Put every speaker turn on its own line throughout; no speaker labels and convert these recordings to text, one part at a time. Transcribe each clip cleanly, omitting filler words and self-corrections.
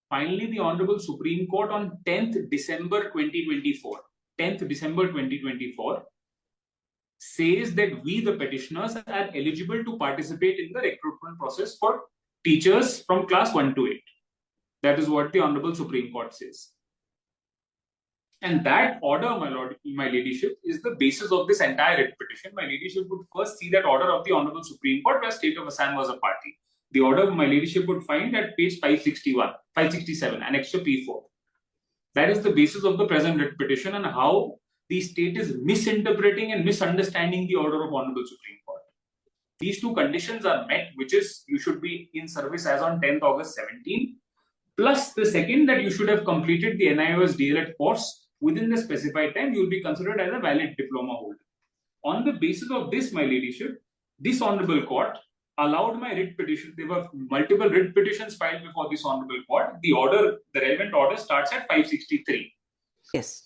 Finally, the Honorable Supreme Court on 10th December 2024, 10th December 2024, says that we, the petitioners, are eligible to participate in the recruitment process for teachers from class 1 to 8. That is what the Honorable Supreme Court says. And that order, my lord, my ladyship, is the basis of this entire writ petition. My ladyship would first see that order of the Honorable Supreme Court where State of Assam was a party. The order, my ladyship, would find at page 567, annexure P4. That is the basis of the present writ petition and how the state is misinterpreting and misunderstanding the order of Honorable Supreme Court. These two conditions are met, which is you should be in service as on 10th August 17, plus the second that you should have completed the Nios DLED course within the specified time. You will be considered as a valid diploma holder. On the basis of this, my ladyship, this Honorable Court allowed my writ petition. There were multiple writ petitions filed before this Honorable Court. The order, the relevant order starts at 563.
Yes.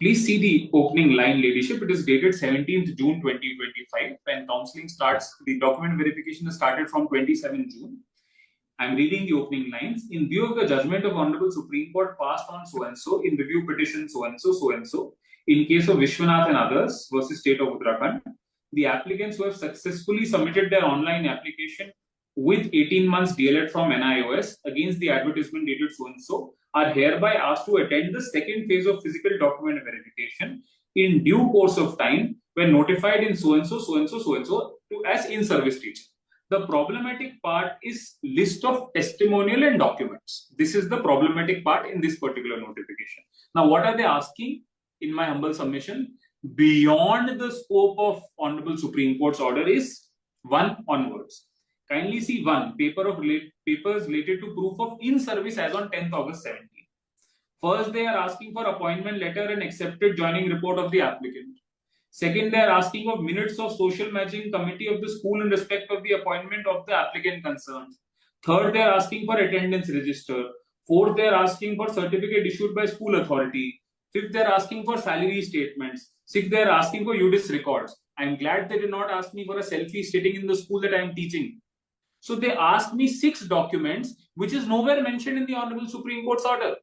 Please see the opening line, ladyship. It is dated 17th June 2025. When counselling starts, the document verification is started from 27 June. I am reading the opening lines. In view of the judgment of Honorable Supreme Court passed on so-and-so, in review petition so-and-so, so-and-so, in case of Vishwanath and others versus State of Uttarakhand, the applicants who have successfully submitted their online application with 18 months DLED from NIOS against the advertisement dated so-and-so are hereby asked to attend the second phase of physical document verification in due course of time when notified in so-and-so, so-and-so, so-and-so as in-service teacher. The problematic part is list of testimonial and documents. This is the problematic part in this particular notification. Now, what are they asking? In my humble submission, beyond the scope of Honorable Supreme Court's order is 1 onwards. Kindly see 1, papers related to proof of in-service as on 10th August 17. First, they are asking for appointment letter and accepted joining report of the applicant. Second, they are asking of minutes of social matching committee of the school in respect of the appointment of the applicant concerned. Third, they are asking for attendance register. Fourth, they are asking for certificate issued by school authority. Fifth, they are asking for salary statements. Sixth, they are asking for UDIS records. I am glad they did not ask me for a selfie sitting in the school that I am teaching. So they asked me 6 documents, which is nowhere mentioned in the Honorable Supreme Court's order.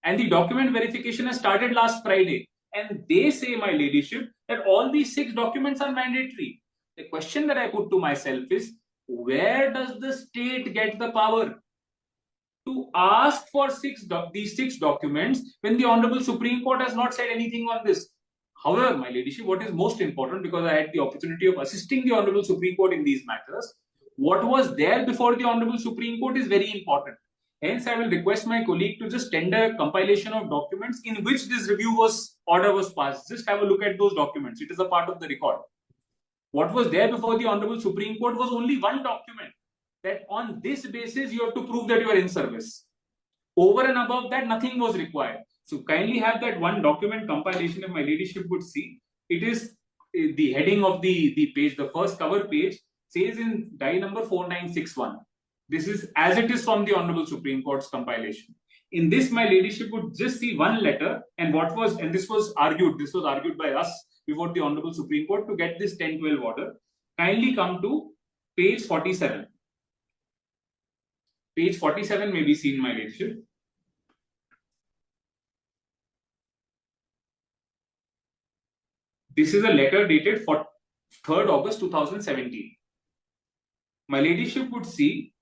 And the document verification has started last Friday. And they say, my ladyship, that all these 6 documents are mandatory. The question that I put to myself is, where does the state get the power to ask for these 6 documents when the Honorable Supreme Court has not said anything on this? However, my ladyship, what is most important, because I had the opportunity of assisting the Honorable Supreme Court in these matters, what was there before the Honorable Supreme Court is very important. Hence, I will request my colleague to just tender a compilation of documents in which this order was passed. Just have a look at those documents. It is a part of the record. What was there before the Honorable Supreme Court was only 1 document, that on this basis you have to prove that you are in service. Over and above that, nothing was required. So kindly have that 1 document compilation, if my ladyship would see. It is the heading of the page, the first cover page says in die number 4961. This is as it is from the Honorable Supreme Court's compilation. In this, my ladyship would just see 1 letter and this was argued by us before the Honorable Supreme Court to get this 10-12 order. Kindly come to page 47. Page 47 may be seen, my ladyship. This is a letter dated 3rd August 2017. My ladyship would see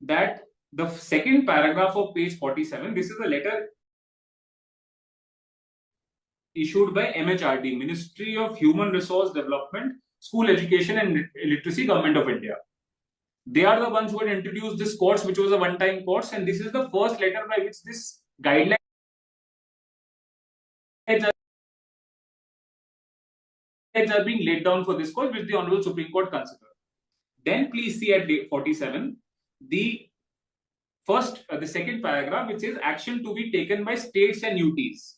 that the second paragraph of page 47, this is a letter issued by MHRD, Ministry of Human Resource Development, School Education and Literacy, Government of India. They are the ones who had introduced this course, which was a one-time course, and this is the first letter by which this guideline are being laid down for this course, which the Honorable Supreme Court considered. Then please see at 47, the second paragraph, which says action to be taken by states and UTs.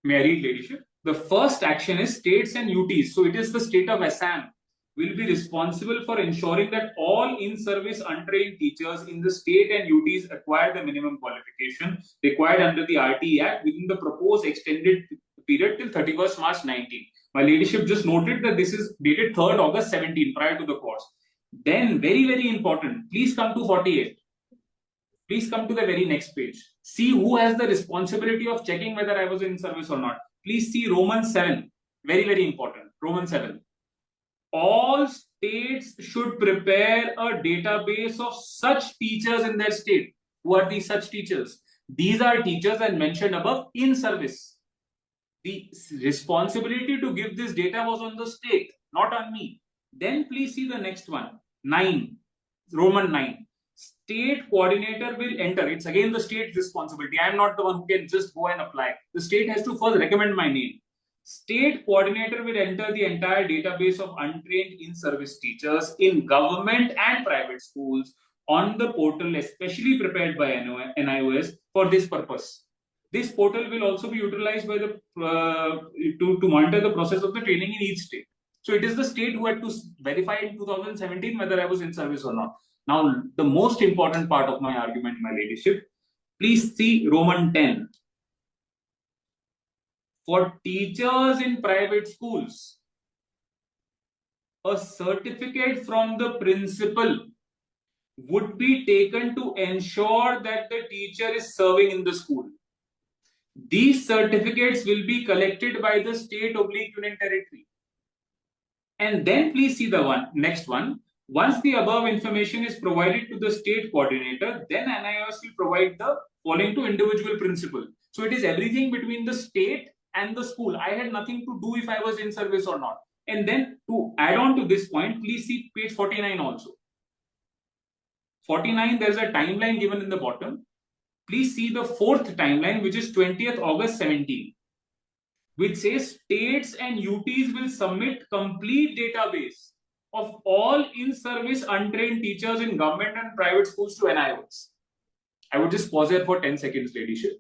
May I read, ladyship? The first action is states and UTs. So it is the state of Assam will be responsible for ensuring that all in-service untrained teachers in the state and UTs acquire the minimum qualification required under the RTE Act within the proposed extended period till 31st March 19. My ladyship just noted that this is dated 3rd August 17, prior to the course. Then, very, very important, please come to 48. Please come to the very next page. See who has the responsibility of checking whether I was in service or not. Please see Roman 7. Very, very important. Roman 7. All states should prepare a database of such teachers in their state. Who are these such teachers? These are teachers as mentioned above in service. The responsibility to give this data was on the state, not on me. Then please see the next one. 9. Roman 9. State coordinator will enter. It's again the state's responsibility. I am not the one who can just go and apply. The state has to first recommend my name. State coordinator will enter the entire database of untrained in-service teachers in government and private schools on the portal especially prepared by Nios for this purpose. This portal will also be utilized by the to monitor the process of the training in each state. So it is the state who had to verify in 2017 whether I was in service or not. Now, the most important part of my argument, my ladyship, please see Roman 10. For teachers in private schools, a certificate from the principal would be taken to ensure that the teacher is serving in the school. These certificates will be collected by the state/union territory. And then please see the next one. Once the above information is provided to the state coordinator, then Nios will provide the following to individual principal. So it is everything between the state and the school. I had nothing to do if I was in service or not. And then to add on to this point, please see page 49 also. 49, there's a timeline given in the bottom. Please see the fourth timeline, which is 20th August 17, which says states and UTs will submit complete database of all in-service untrained teachers in government and private schools to Nios. I would just pause here for 10 seconds, ladyship.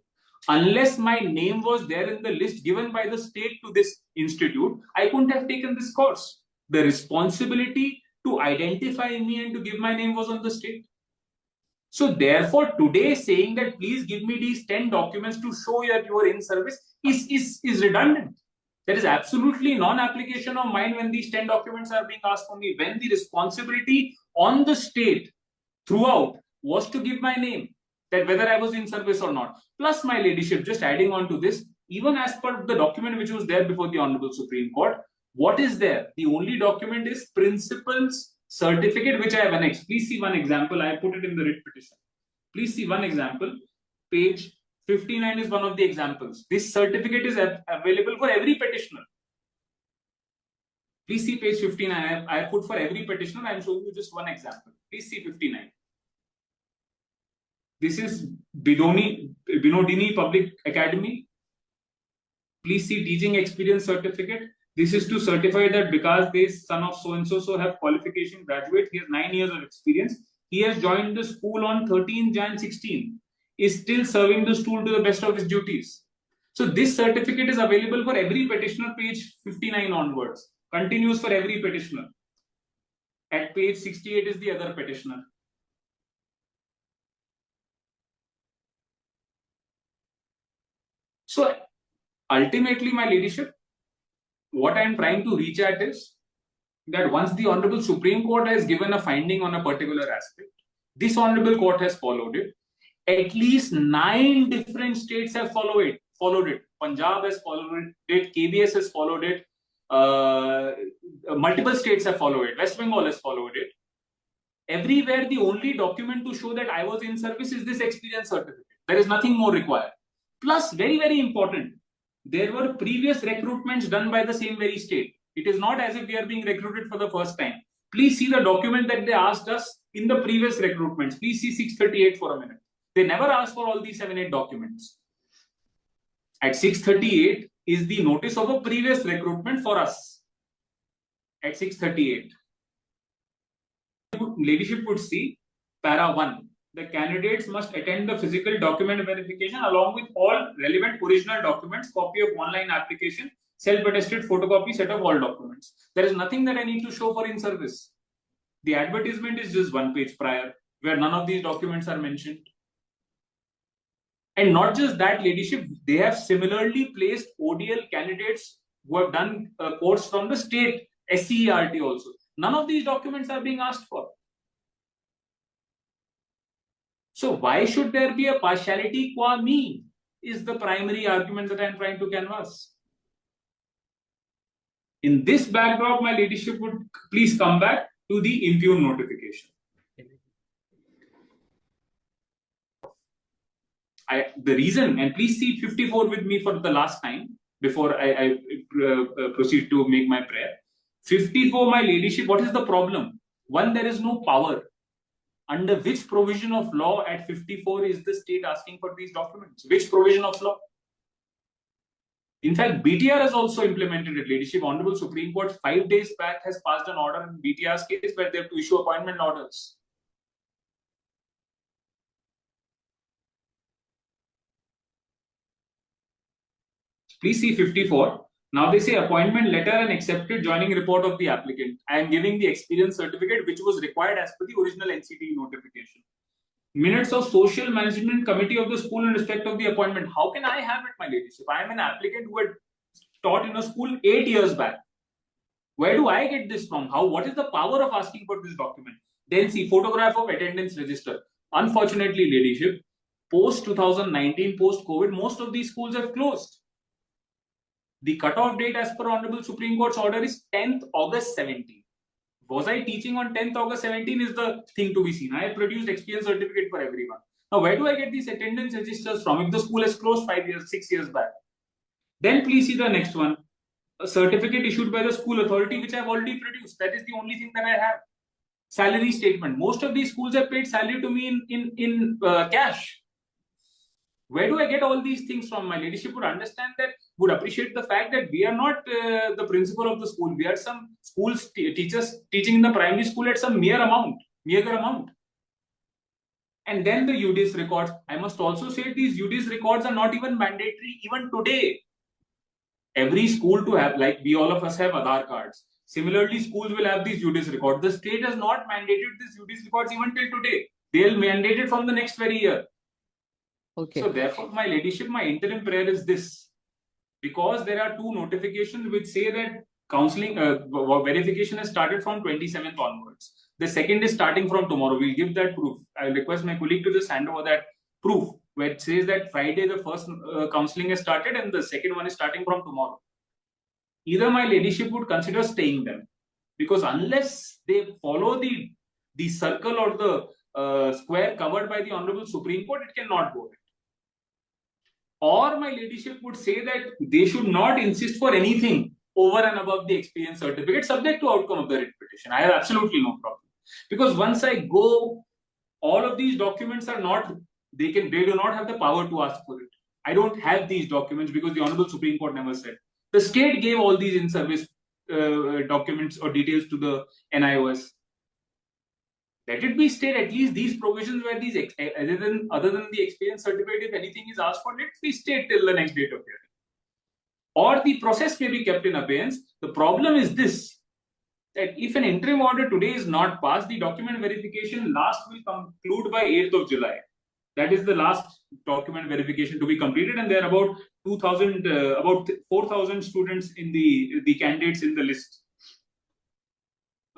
Unless my name was there in the list given by the state to this institute, I couldn't have taken this course. The responsibility to identify me and to give my name was on the state. So therefore, today saying that please give me these 10 documents to show that you are in service is redundant. There is absolutely non-application of mine when these 10 documents are being asked from me, when the responsibility on the state throughout was to give my name, that whether I was in service or not. Plus, my ladyship, just adding on to this, even as per the document which was there before the Honorable Supreme Court, what is there? The only document is principal's certificate, which I have annexed. Please see one example. I put it in the writ petition. Please see one example. Page 59 is one of the examples. This certificate is available for every petitioner. Please see page 59. I have put for every petitioner. I am showing you just one example. Please see 59. This is Binodini Public Academy. Please see teaching experience certificate. This is to certify that because this son of so-and-so have qualification graduate, he has 9 years of experience. He has joined the school on 13 Jan 16. Is still serving the school to the best of his duties. So this certificate is available for every petitioner, page 59 onwards. Continues for every petitioner. At page 68 is the other petitioner. So ultimately, my ladyship, what I am trying to reach at is that once the Honorable Supreme Court has given a finding on a particular aspect, this Honorable Court has followed it. At least 9 different states have followed it. Punjab has followed it. KBS has followed it. Multiple states have followed it. West Bengal has followed it. Everywhere, the only document to show that I was in service is this experience certificate. There is nothing more required. Plus, very, very important, there were previous recruitments done by the same very state. It is not as if we are being recruited for the first time. Please see the document that they asked us in the previous recruitments. Please see 638 for a minute. They never asked for all these 7-8 documents. At 638 is the notice of a previous recruitment for us. At 638. Ladyship would see para 1. The candidates must attend the physical document verification along with all relevant original documents, copy of online application, self-attested photocopy set of all documents. There is nothing that I need to show for in service. The advertisement is just 1 page prior, where none of these documents are mentioned. And not just that, ladyship, they have similarly placed ODL candidates who have done a course from the state SCERT also. None of these documents are being asked for. So why should there be a partiality qua me is the primary argument that I am trying to canvass. In this backdrop, my ladyship would please come back to the impugn notification. The reason, and please see 54 with me for the last time before I proceed to make my prayer. 54, my ladyship, what is the problem? One, there is no power. Under which provision of law at 54 is the state asking for these documents? Which provision of law? In fact, BTR has also implemented it, ladyship. Honorable Supreme Court 5 days back has passed an order in BTR's case where they have to issue appointment orders. Please see 54. Now they say appointment letter and accepted joining report of the applicant. I am giving the experience certificate which was required as per the original NCT notification. Minutes of social management committee of the school in respect of the appointment. How can I have it, my ladyship? I am an applicant who had taught in a school 8 years back. Where do I get this from? What is the power of asking for this document? Then see photograph of attendance register. Unfortunately, ladyship, post 2019, post COVID, most of these schools have closed. The cutoff date as per Honorable Supreme Court's order is 10th August 17. Was I teaching on 10th August 17 is the thing to be seen. I have produced experience certificate for everyone. Now, where do I get these attendance registers from if the school has closed 5 years, 6 years back? Then please see the next one. A certificate issued by the school authority, which I have already produced. That is the only thing that I have. Salary statement. Most of these schools have paid salary to me in cash. Where do I get all these things from? My ladyship would understand that, would appreciate the fact that we are not the principal of the school. We are some schools teachers teaching in the primary school at some meager amount. And then the UDIS records. I must also say these UDIS records are not even mandatory even today. Every school to have, like we all of us have Aadhaar cards. Similarly, schools will have these UDIS records. The state has not mandated these UDIS records even till today. They'll mandate it from the next very year.
Okay.
So therefore, my ladyship, my interim prayer is this. Because there are two notifications which say that counseling verification has started from 27th onwards. The second is starting from tomorrow. We'll give that proof. I'll request my colleague to just hand over that proof where it says that Friday the first counseling has started and the second one is starting from tomorrow. Either my ladyship would consider staying them, because unless they follow the circle or the square covered by the Honorable Supreme Court, it cannot go. Or my ladyship would say that they should not insist for anything over and above the experience certificate subject to outcome of the writ petition. I have absolutely no problem. Because once I go, all of these documents are not, they do not have the power to ask for it. I don't have these documents because the Honorable Supreme Court never said. The state gave all these in-service documents or details to the NIOS. Let it be stated at least these provisions where these other than the experience certificate, if anything is asked for, let it be stayed till the next date of hearing. Or the process may be kept in abeyance. The problem is this, that if an interim order today is not passed, the document verification last will conclude by 8th of July. That is the last document verification to be completed, and there are about 4,000 students in the candidates in the list.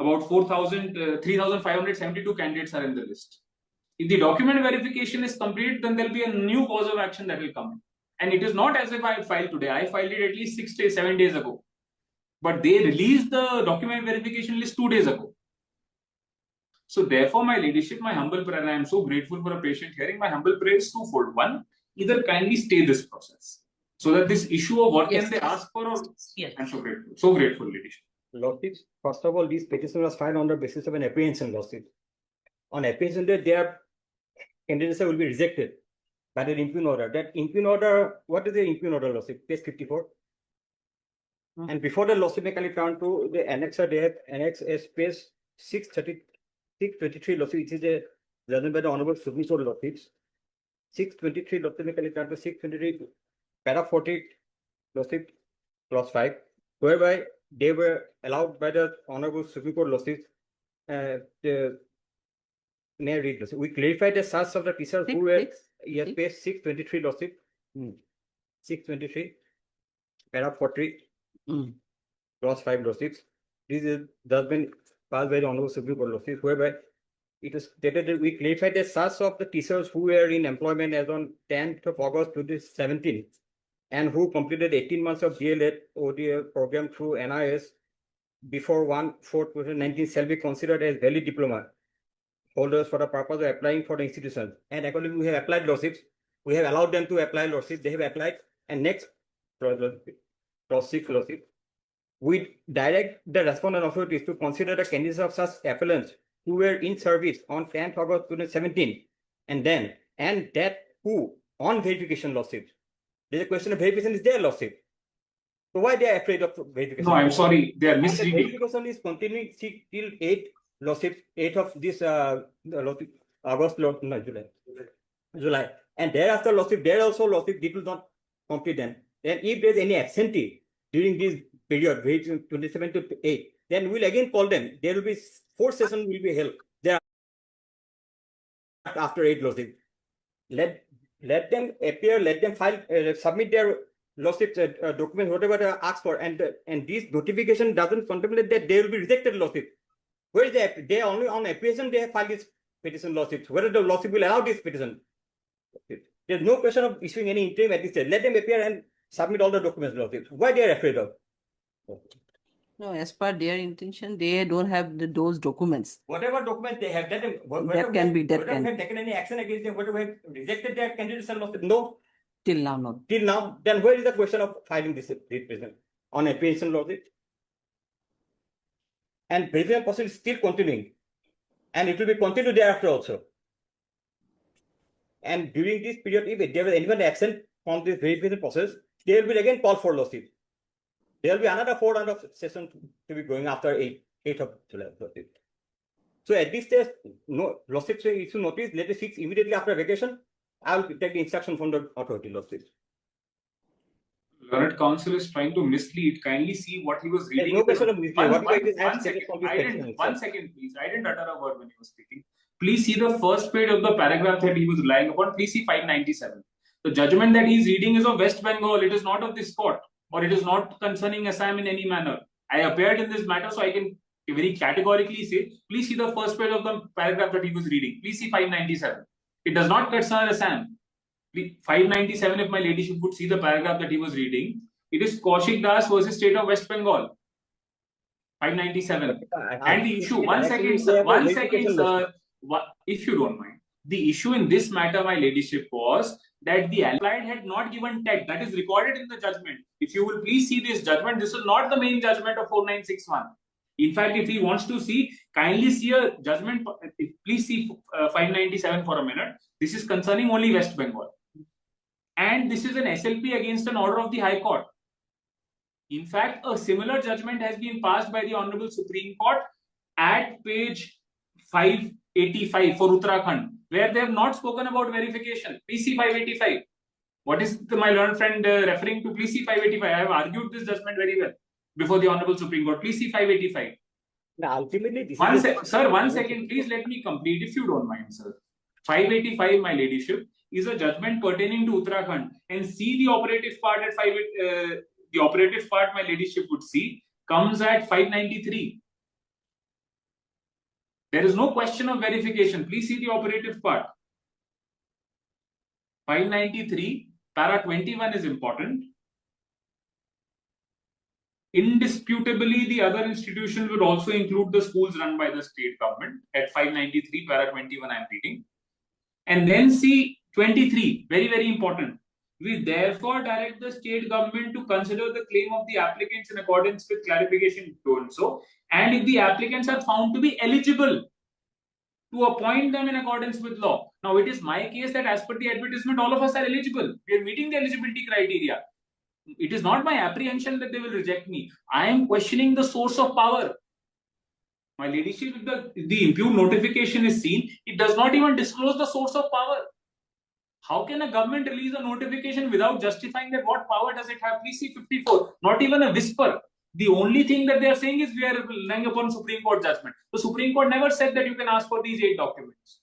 About 3,572 candidates are in the list. If the document verification is complete, then there'll be a new cause of action that will come in. And it is not as if I filed today. I filed it at least 6 days, 7 days ago. But they released the document verification list 2 days ago. So therefore, my ladyship, my humble prayer, and I am so grateful for a patient hearing. My humble prayer is twofold. One, either kindly stay this process so that this issue of what can they ask for, or I'm so grateful, ladyship.
Lawsuits. First of all, this petition was filed on the basis of an apprehension lawsuit. On apprehension date, their candidacy will be rejected by the impugn order. That impugn order, what is the impugn order lawsuit? Page 54. And before the lawsuit may kindly turn to the annexer, they have annex as page 623 lawsuit, which is a judgment by the Honorable Supreme Court lawsuits. 623 lawsuit may kindly turn to 623 para 40 lawsuit clause 5, whereby they were allowed by the Honorable Supreme Court lawsuits. May I read this? We clarified the source of the teachers who were page 623 lawsuit. 623 para 40 clause 5 lawsuits. This is judgment passed by the Honorable Supreme Court lawsuits, whereby it was stated that we clarified that such of the teachers who were in employment as on 10th of August 2017 and who completed 18 months of DLED ODL program through NIS before 1/4/2019 shall be considered as valid diploma holders for the purpose of applying for the institutions. And accordingly, we have applied lordships. We have allowed them to apply lordships. They have applied. And next, lordship. We direct the respondent authorities to consider the candidates of such appellants who were in service on 10th August 2017 and that who on verification lordships. There's a question of verification is their lordship. So why they are afraid of verification?
No, I'm sorry, they are misreading.
The verification is continuing till 8 lordships, 8 of this August, July. And thereafter lordship, there also lordship, they will not complete them. And if there's any absentee during this period, 27 to 8, then we'll again call them. There will be 4 sessions will be held there after 8 lordships. Let them appear, let them file, submit their lordships documents, whatever they ask for, and this notification doesn't contemplate that they will be rejected lordship. Where is the they only on application they have filed this petition lordships? Whether the lordship will allow this petition? There's no question of issuing any interim at this stage. Let them appear and submit all the documents lordships. Why they are afraid of?
No, as per their intention, they don't have those documents.
Whatever documents they have,
that can be.
Have taken any action against them, whatever have rejected their candidates and lordships? No.
Till now, no.
Till now, then where is the question of filing this petition on application lordship? And verification process is still continuing, and it will be continued thereafter also. And during this period, if there was anyone absent from this verification process, they will be again called for lordship. There will be another 4 round of session to be going after 8 of July. So at this stage, no lordship issue notice. Let us fix immediately after vacation. I will take the instruction from the authority lordship.
Learned counsel is trying to mislead. Kindly see what he was reading.
No question of mislead.
One second, please. I didn't utter a word when he was speaking. Please see the first page of the paragraph that he was relying upon. Please see 597. The judgment that he is reading is of West Bengal. It is not of this court, or it is not concerning Assam in any manner. I appeared in this matter, so I can very categorically say, please see the first page of the paragraph that he was reading. Please see 597. It does not concern Assam. 597, if my ladyship would see the paragraph that he was reading, it is Kaushik Das versus State of West Bengal. 597. And the issue, one second, sir, if you don't mind. The issue in this matter, my ladyship, was that the allied had not given TET. That is recorded in the judgment. If you will please see this judgment, this is not the main judgment of 4961. In fact, if he wants to see, kindly see a judgment. Please see 597 for a minute. This is concerning only West Bengal. And this is an SLP against an order of the High Court. In fact, a similar judgment has been passed by the Honorable Supreme Court at page 585 for Uttarakhand, where they have not spoken about verification. Please see 585. What is my learned friend referring to? Please see 585. I have argued this judgment very well before the Honorable Supreme Court. Please see 585.
Now, ultimately, this
sir, 1 second. Please let me complete, if you don't mind, sir. 585, my ladyship, is a judgment pertaining to Uttarakhand. And see the operative part at the operative part, my ladyship would see, comes at 593. There is no question of verification. Please see the operative part. 593, para 21 is important. Indisputably, the other institutions would also include the schools run by the state government. At 593, para 21, I am reading. And then see 23, very, very important. We therefore direct the state government to consider the claim of the applicants in accordance with clarification done so, and if the applicants are found to be eligible, to appoint them in accordance with law. Now, it is my case that as per the advertisement, all of us are eligible. We are meeting the eligibility criteria. It is not my apprehension that they will reject me. I am questioning the source of power. My ladyship, if the impugned notification is seen, it does not even disclose the source of power. How can a government release a notification without justifying that what power does it have? Please see 54. Not even a whisper. The only thing that they are saying is we are relying upon Supreme Court judgment. The Supreme Court never said that you can ask for these 8 documents.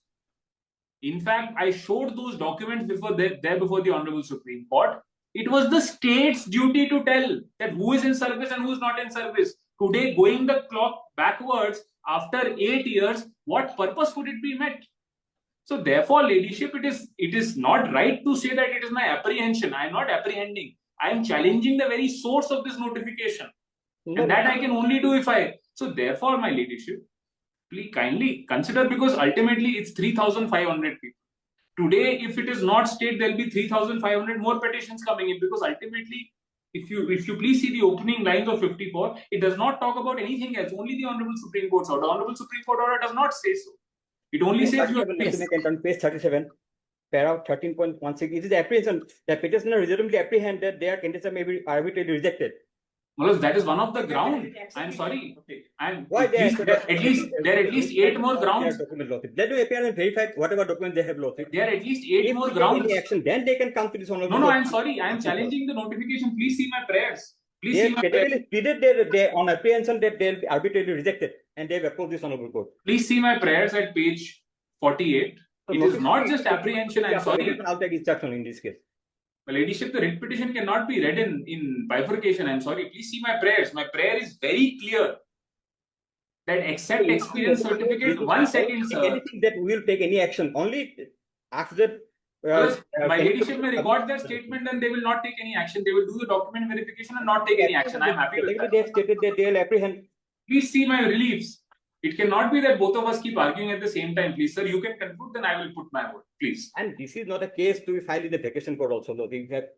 In fact, I showed those documents before the Honorable Supreme Court. It was the state's duty to tell that who is in service and who is not in service. Today, going the clock backwards, after 8 years, what purpose would it be met? So therefore, ladyship, it is not right to say that it is my apprehension. I am not apprehending. I am challenging the very source of this notification. And that I can only do if I. So therefore, my ladyship, please kindly consider, because ultimately it's 3,500 people. Today, if it is not state, there will be 3,500 more petitions coming in, because ultimately, if you please see the opening lines of 54, it does not talk about anything else, only the Honorable Supreme Court's order. Honorable Supreme Court order does not say so. It only says you are.
On page 37, paragraph 13.16, it is apprehension. The petitioner reasonably apprehend that their candidature may be arbitrarily rejected.
Well, that is one of the grounds. I'm sorry. And
why
there are at least 8 more grounds.
Let them appear and verify whatever document they have lost.
There are at least 8 more grounds.
Any action, then they can come to this honorable.
No, I'm sorry. I'm challenging the notification. Please see my prayers. Please see my prayers.
Pleaded they on apprehension that they'll be arbitrarily rejected, and they've approached this honorable court.
Please see my prayers at page 48. It is not just apprehension. I'm sorry.
I'll take instruction in this case.
My ladyship, the writ petition cannot be read in bifurcation. I'm sorry. Please see my prayers. My prayer is very clear that except experience certificate. 1 second, sir.
Anything that will take any action, only after.
My ladyship may record their statement and they will not take any action. They will do the document verification and not take any action. I am happy with that.
They have stated that they will apprehend.
Please see my reliefs. It cannot be that both of us keep arguing at the same time. Please, sir, you can conclude, then I will put my word. Please.
And this is not a case to be filed in the vacation court also. Though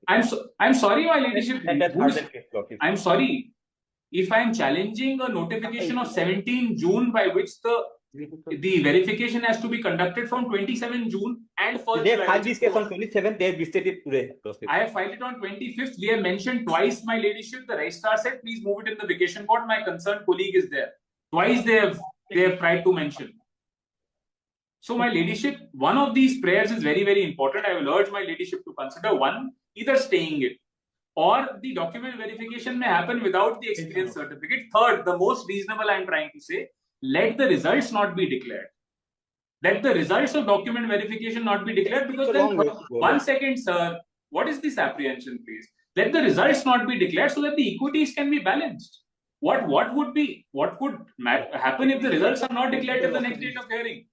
I'm sorry, my ladyship. I'm sorry. If I am challenging a notification of 17 June by which the verification has to be conducted from 27 June and 1st
They have filed this case on 27th. They have listed it today.
I have filed it on 25th. We have mentioned twice, my ladyship. The registrar said, please move it in the vacation court. My concerned colleague is there. Twice they have tried to mention. So, my ladyship, one of these prayers is very, very important. I will urge my ladyship to consider one, either staying it, or the document verification may happen without the experience certificate. Third, the most reasonable I am trying to say, let the results not be declared. Let the results of document verification not be declared, because then, 1 second, sir, what is this apprehension, please? Let the results not be declared so that the equities can be balanced. What could happen if the results are not declared till the next date of hearing?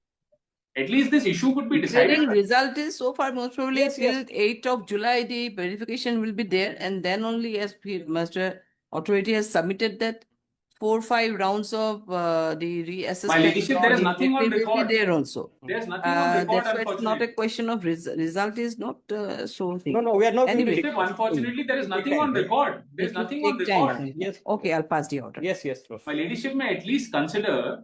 At least this issue could be decided.
The result is so far most probably till 8th of July the verification will be there, and then only as Master Authority has submitted that 4-5 rounds of the reassessment.
My ladyship, there is nothing on record.
There also.
There's nothing on record.
That's why it's not a question of result is not so.
No, we are not.
Anyway,
unfortunately, there is nothing on record. There is nothing on record.
Yes. Okay, I'll pass the order.
Yes.
My ladyship may at least consider.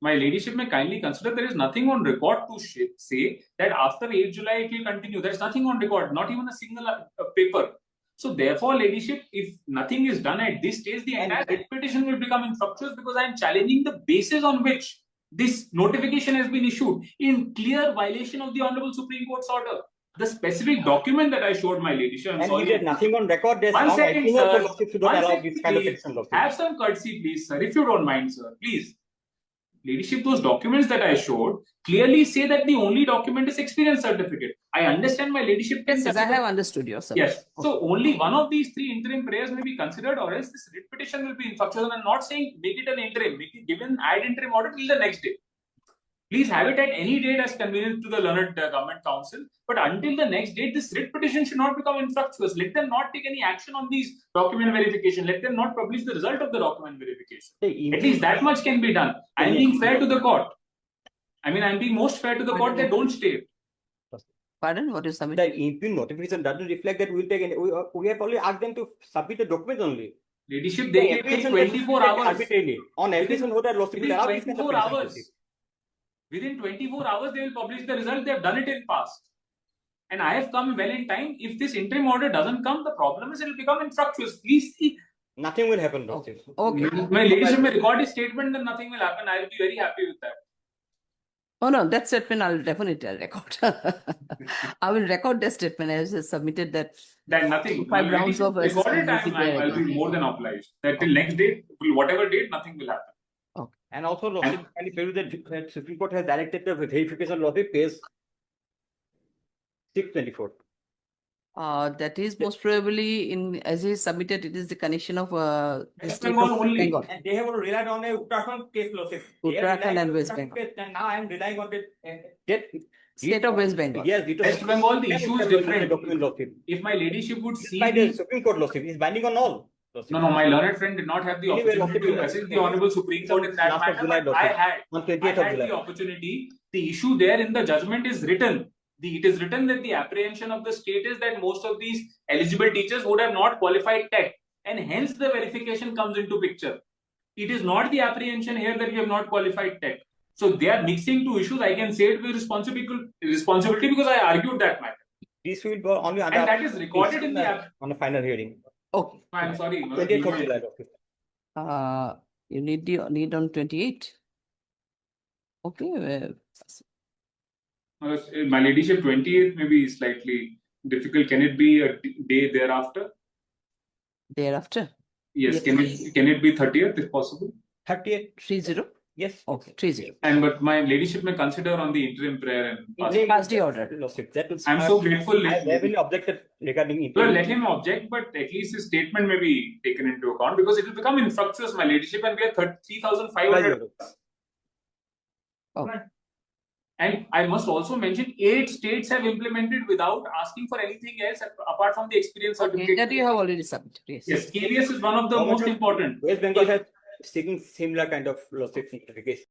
My ladyship may kindly consider there is nothing on record to say that after 8th July it will continue. There is nothing on record, not even a single paper. So therefore, ladyship, if nothing is done at this stage, the entire petition will become infructuous, because I am challenging the basis on which this notification has been issued in clear violation of the Honorable Supreme Court's order. The specific document that I showed, my ladyship, I'm sorry.
There's nothing on record. There's
1 second, sir.
1 second, please.
Have some courtesy, please, sir, if you don't mind, sir. Please. Ladyship, those documents that I showed clearly say that the only document is experience certificate. I understand my ladyship.
Yes, I have understood your submission.
Yes. So only one of these 3 interim prayers may be considered, or else this writ petition will be infructuous. And I'm not saying make it an interim, make it given ad interim order till the next day. Please have it at any date as convenient to the learned government council. But until the next date, this writ petition should not become infructuous. Let them not take any action on these document verification. Let them not publish the result of the document verification. At least that much can be done. I am being fair to the court. I mean, I am being most fair to the court that don't stay.
Pardon? What is submitted?
The impugn notification doesn't reflect that we will take any. We have only asked them to submit the documents only.
Ladyship, they take 24 hours.
Arbitrarily. On application, what are lost?
Within 24 hours. Within 24 hours, they will publish the result. They have done it in past. And I have come well in time. If this interim order doesn't come, the problem is it will become infructuous. Please see.
Nothing will happen.
Okay.
My ladyship may record his statement, then nothing will happen. I will be very happy with that.
Oh no, that statement I'll definitely record. I will record that statement as I submitted that.
That nothing.
5 rounds of
recorded time, I'll be more than obliged. That till next date, whatever date, nothing will happen.
Okay.
And also, that Supreme Court has directed the verification of the page 624.
That is most probably as he submitted, it is the connection of the
West
state
Bengal
of
only.
Bengal.
And they have relied on a Uttarakhand case losses.
Uttarakhand and West Bengal.
And now I am relying on the
State of West Bengal.
Yes, it was
West Bengal, the issue is different.
Document losses.
If my ladyship would see
By the
the
Supreme Court losses, is binding on all. Losses.
No, my learned friend did not have the
Anyway,
opportunity to assist the Honorable Supreme Court in that
Last of
matter,
July
but I
docket.
had.
On
I
28th of
had
July.
the opportunity. The issue there in the judgment is written. It is written that the apprehension of the state is that most of these eligible teachers would have not qualified tech, and hence the verification comes into picture. It is not the apprehension here that we have not qualified tech. So they are mixing two issues. I can say it with responsibility because I argued that matter.
This will go only
And that is recorded in the
on the final hearing.
Okay.
I'm sorry.
28th of July docket.
You need on 28. Okay.
My ladyship 28th may be slightly difficult. Can it be a day thereafter?
Thereafter.
Yes. Can it be 30th if possible?
30th.
30.
Yes.
Okay. 30.
And but my ladyship may consider on the interim prayer and
Pass the order.
Losses. That was,
I'm so grateful.
I heavily objected regarding
Well, let him object, but at least his statement may be taken into account because it will become infructuous, my ladyship, and we are 3,500.
Okay.
And I must also mention 8 states have implemented without asking for anything else apart from the experience
Okay,
certificate.
that you have already submitted. Yes.
Yes, KVS is one of the most important.
West Bengal has seeking similar kind of losses certification.